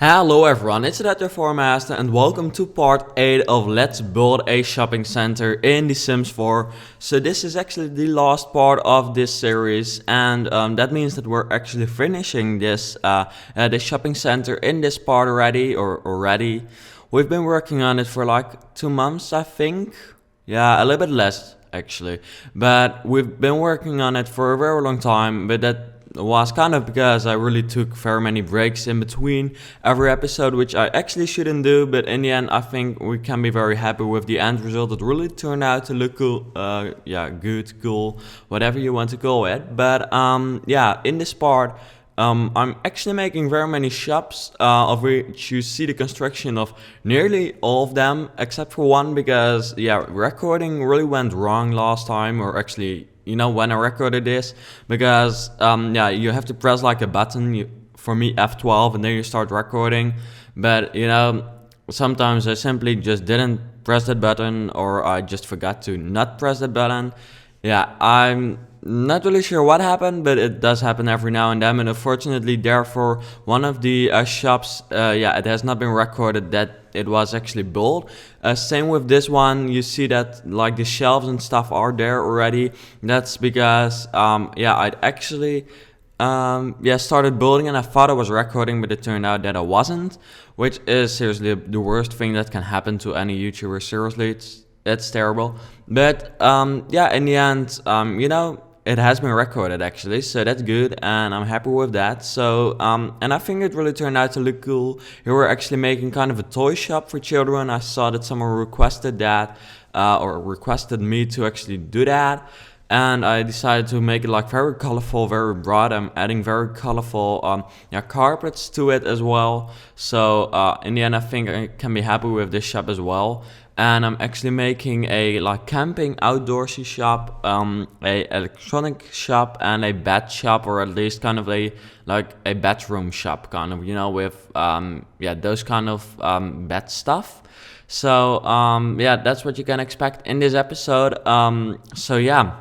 Hello everyone, it's the 4Master and welcome to part 8 of Let's Build a Shopping Center in The Sims 4. So this is actually the last part of this series, and that means that we're actually finishing this the shopping center in this part already. We've been working on it for like 2 months, I think. Yeah, a little bit less actually, but we've been working on it for a very long time, but that was kind of because I really took very many breaks in between every episode, which I actually shouldn't do, but in the end I think we can be very happy with the end result. It really turned out to look cool, good, cool, whatever you want to call it. But yeah, in this part I'm actually making very many shops, of which you see the construction of nearly all of them, except for one, because yeah, recording really went wrong last time, or actually, you know, when I recorded this, because yeah, you have to press like a button, for me F12, and then you start recording. But you know, sometimes I simply just didn't press that button, or I just forgot to not press that button. Yeah, I'm not really sure what happened, but it does happen every now and then. And unfortunately, therefore, one of the shops, yeah, it has not been recorded that it was actually built. Same with this one, you see that like the shelves and stuff are there already. That's because, yeah, I'd actually yeah, started building and I thought I was recording, but it turned out that I wasn't, which is seriously the worst thing that can happen to any YouTuber. Seriously, it's terrible. But yeah, in the end, you know, it has been recorded actually, so that's good, and I'm happy with that. So and I think it really turned out to look cool. Here we're actually making kind of a toy shop for children. I saw that someone requested that, or requested me to actually do that, and I decided to make it like very colorful, very broad. I'm adding very colorful yeah, carpets to it as well. So in the end, I think I can be happy with this shop as well. And I'm actually making a like camping outdoorsy shop, a electronic shop, and a bed shop, or at least kind of a like a bedroom shop, kind of, you know, with yeah, those kind of bed stuff. So yeah, that's what you can expect in this episode. So yeah,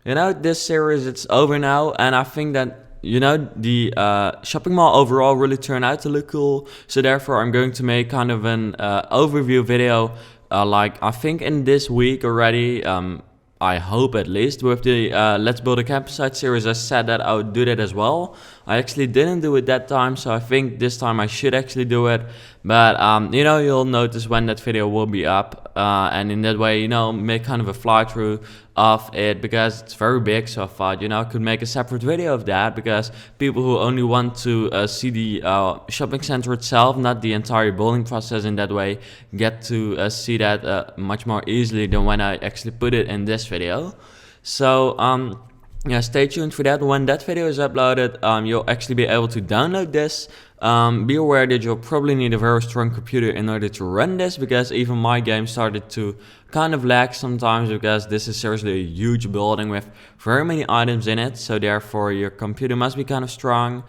you know, this series, it's over now, and I think that, you know, the shopping mall overall really turned out to look cool. So therefore, I'm going to make kind of an overview video. Like I think in this week already, I hope at least, with the Let's Build a Campsite series. I said that I would do that as well. I actually didn't do it that time, so I think this time I should actually do it. But you know, you'll notice when that video will be up, and in that way, you know, make kind of a fly through of it, because it's very big. So I thought, you know, I could make a separate video of that, because people who only want to see the shopping center itself, not the entire building process, in that way get to see that much more easily than when I actually put it in this video. So yeah, stay tuned for that. When that video is uploaded, you'll actually be able to download this. Be aware that you'll probably need a very strong computer in order to run this, because even my game started to kind of lag sometimes, because this is seriously a huge building with very many items in it. So therefore, your computer must be kind of strong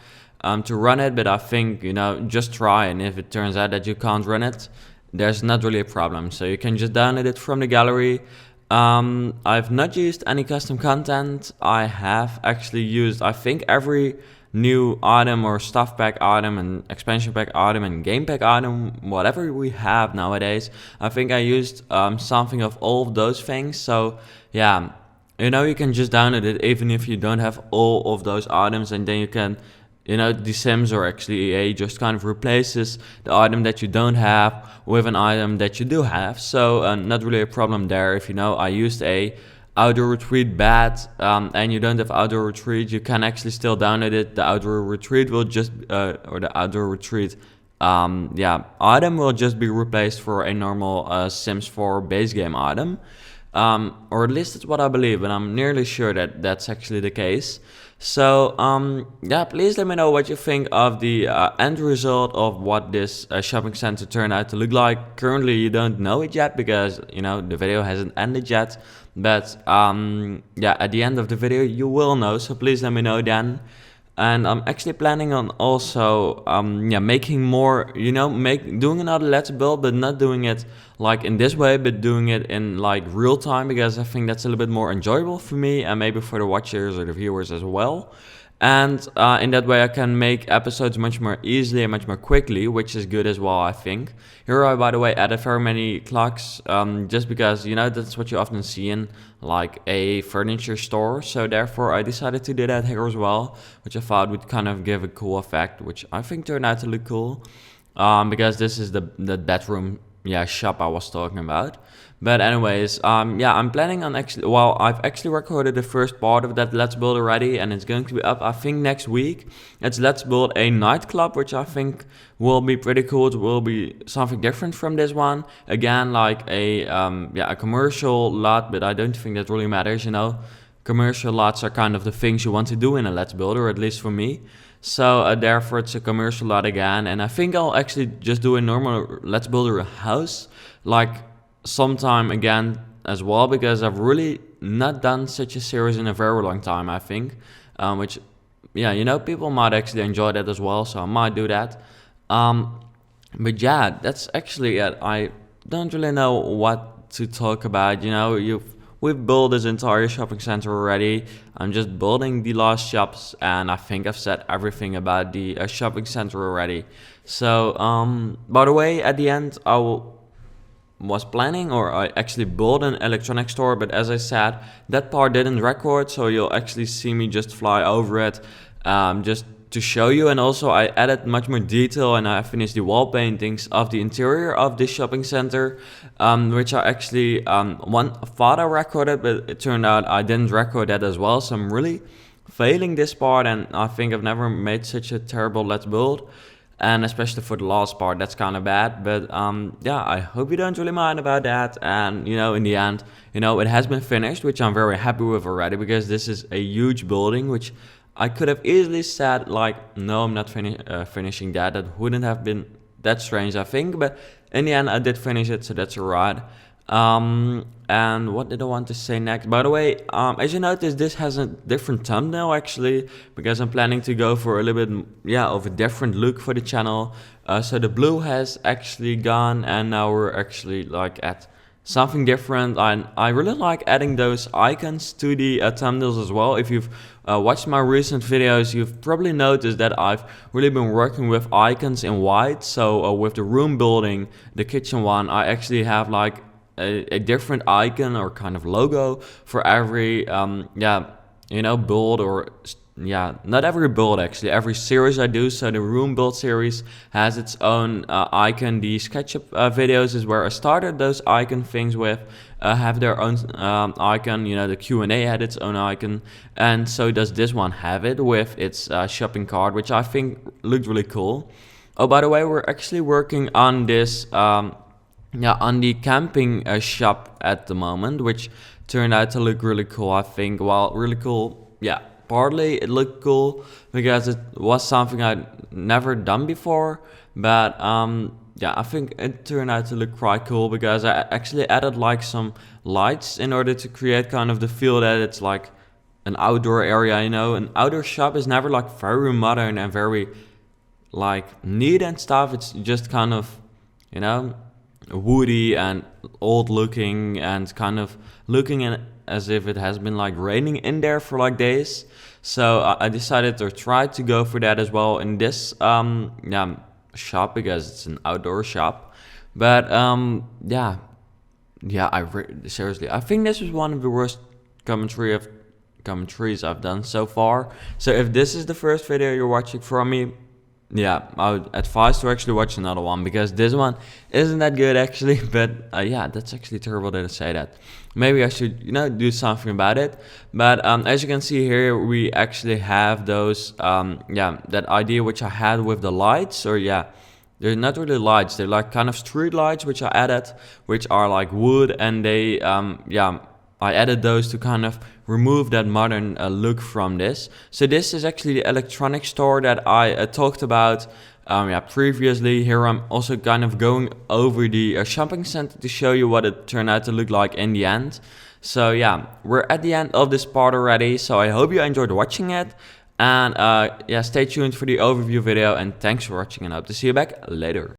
to run it. But I think, you know, just try, and if it turns out that you can't run it, there's not really a problem. So you can just download it from the gallery. I've not used any custom content. I have actually used, I think, every new item or stuff pack item and expansion pack item and game pack item, whatever we have nowadays. I think I used something of all of those things. So yeah, you know, you can just download it even if you don't have all of those items, and then you can, you know, The Sims, or actually EA, just kind of replaces the item that you don't have with an item that you do have. So not really a problem there. If you know, I used a outdoor retreat bed, and you don't have outdoor retreat, you can actually still download it. The outdoor retreat will just or the outdoor retreat yeah, item will just be replaced for a normal Sims 4 base game item, or at least that's what I believe, and I'm nearly sure that that's actually the case. So yeah, please let me know what you think of the end result of what this shopping center turned out to look like. Currently, you don't know it yet, because, you know, the video hasn't ended yet. But yeah, at the end of the video, you will know. So please let me know then. And I'm actually planning on also yeah, making more, you know, doing another Let's Build, but not doing it like in this way, but doing it in like real time, because I think that's a little bit more enjoyable for me, and maybe for the watchers or the viewers as well. And in that way I can make episodes much more easily and much more quickly, which is good as well, I think. Here I, by the way, added very many clocks, just because, you know, that's what you often see in like a furniture store. So therefore I decided to do that here as well, which I thought would kind of give a cool effect, which I think turned out to look cool. Because this is the bedroom, yeah, shop I was talking about. But anyways, yeah, I'm planning on actually, well, I've actually recorded the first part of that Let's Build already, and it's going to be up, I think, next week. It's Let's Build a nightclub, which I think will be pretty cool. It will be something different from this one. Again, like a, yeah, a commercial lot, but I don't think that really matters, you know. Commercial lots are kind of the things you want to do in a Let's Build, or at least for me. So therefore it's a commercial lot again, and I think I'll actually just do a normal Let's Build a house, like sometime again as well, because I've really not done such a series in a very long time, I think, which, yeah, you know, people might actually enjoy that as well, so I might do that. But yeah, that's actually it. I don't really know what to talk about, you know. We've built this entire shopping center already. I'm just building the last shops, and I think I've said everything about the shopping center already. So by the way, at the end was planning, or I actually built an electronics store, but as I said, that part didn't record, so you'll actually see me just fly over it, just to show you. And also I added much more detail, and I finished the wall paintings of the interior of this shopping center, which I actually thought I recorded, but it turned out I didn't record that as well. So I'm really failing this part, and I think I've never made such a terrible Let's Build. And especially for the last part, that's kind of bad. But yeah, I hope you don't really mind about that. And, you know, in the end, you know, it has been finished, which I'm very happy with already, because this is a huge building, which I could have easily said, like, no, I'm not finishing that. That wouldn't have been that strange, I think. But in the end, I did finish it, so that's alright. And what did I want to say next? By the way, as you notice, this has a different thumbnail actually, because I'm planning to go for a little bit, yeah, of a different look for the channel. So the blue has actually gone, and now we're actually like at something different. I really like adding those icons to the thumbnails as well. If you've watched my recent videos, you've probably noticed that I've really been working with icons in white. So with the room building, the kitchen one, I actually have like a different icon or kind of logo for every yeah, you know, build, or yeah, not every build actually, every series I do. So the room build series has its own icon. The SketchUp videos is where I started those icon things with, have their own icon. You know, the Q&A had its own icon, and so does this one have it with its shopping cart, which I think looked really cool. Oh, by the way, we're actually working on this yeah, on the camping shop at the moment, which turned out to look really cool, I think. Well, really cool, yeah. Partly it looked cool because it was something I'd never done before, but yeah, I think it turned out to look quite cool, because I actually added like some lights in order to create kind of the feel that it's like an outdoor area, you know. An outdoor shop is never like very modern and very like neat and stuff. It's just kind of, you know, woody and old looking, and kind of looking as if it has been like raining in there for like days. So I decided to try to go for that as well in this yeah, shop, because it's an outdoor shop. But yeah, seriously, I think this was one of the worst commentaries I've done so far. So if this is the first video you're watching from me, yeah, I would advise to actually watch another one, because this one isn't that good actually. But yeah, that's actually terrible that I say that. Maybe I should, you know, do something about it. But as you can see here, we actually have those yeah, that idea which I had with the lights, or yeah, they're not really lights, they're like kind of street lights which I added, which are like wood, and they yeah, I added those to kind of remove that modern look from this. So this is actually the electronics store that I talked about yeah, previously. Here I'm also kind of going over the shopping center to show you what it turned out to look like in the end. So yeah, we're at the end of this part already. So I hope you enjoyed watching it. And yeah, stay tuned for the overview video, and thanks for watching, and I hope to see you back later.